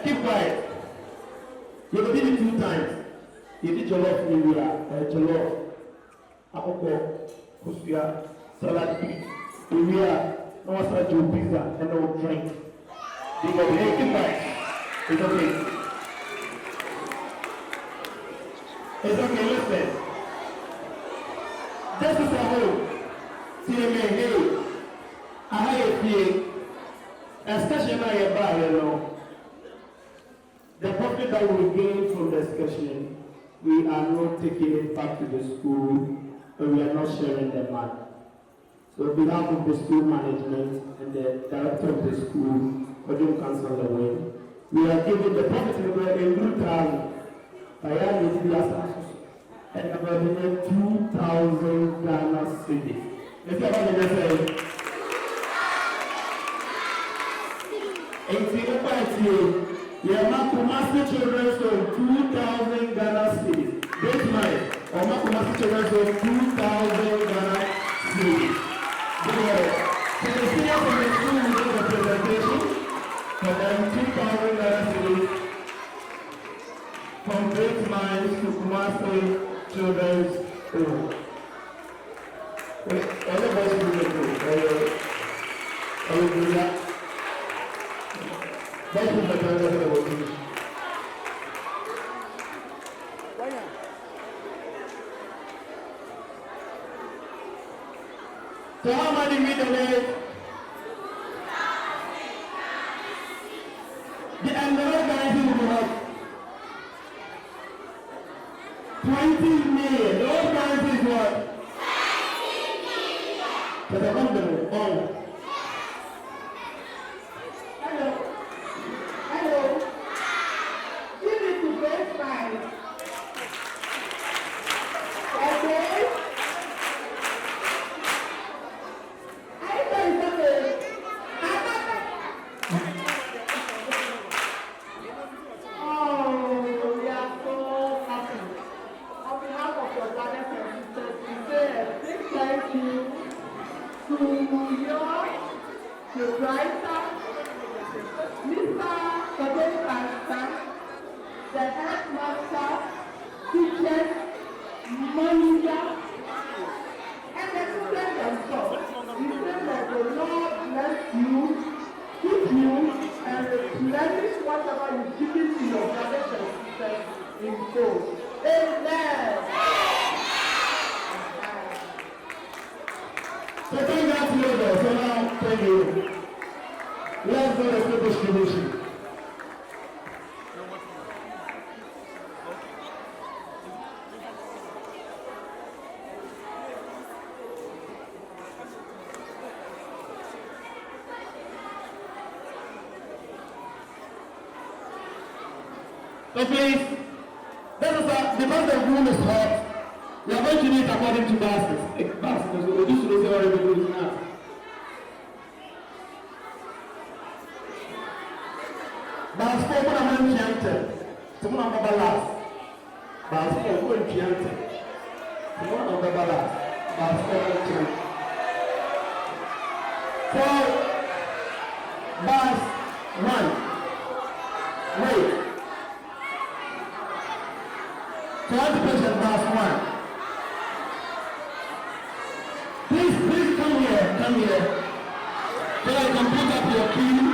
keep quiet. You did it 2 times. You did jollof area, jollof, akoko, kusuya, salad, area, no one start your pizza and no drink. They go, hey, keep quiet. It's okay. It's okay, listen. Just as a whole, CMA, hey, I have a PA, especially now you're back, you know. The profit that we gain from the discussion, we are not taking it back to the school, and we are not sharing the money. So on behalf of the school management and the director of the school, Nkansah, Lilwin, we are giving the profit in Brutal, and about 2,000 Ghana cedis. If you have to say, Kumasi children so 2,000 Ghana cedis. GreatMinds, or Kumasi children so 2,000 Ghana cedis. So the seniors of the school will do the presentation for them 2,000 Ghana cedis from GreatMinds to Kumasi children's school. All of us will do that. That's what the Ghana will do. So how many we donate? The envelope guys will have 20 million. Those guys is what? 20 million. But the envelope, all. Hello. Give it to GreatMinds. Okay. The writer, Mr. Kwadwo, the headmaster, teachers, manager, and the students themselves. We pray that the Lord bless you, keep you, and replenish whatever you've given to your brothers and sisters in full. Amen. So thank God to you, so now, thank you. Let's go to the distribution. So please, because the room is hot, we are going to do it according to baskets. Baskets, we do say what we do now. Baskets, what I'm going to someone on the last. Baskets, what I'm going to someone on the last. Baskets, so, bas 1. Wait. So all the patients bas 1. Please come here. So I can put up your key.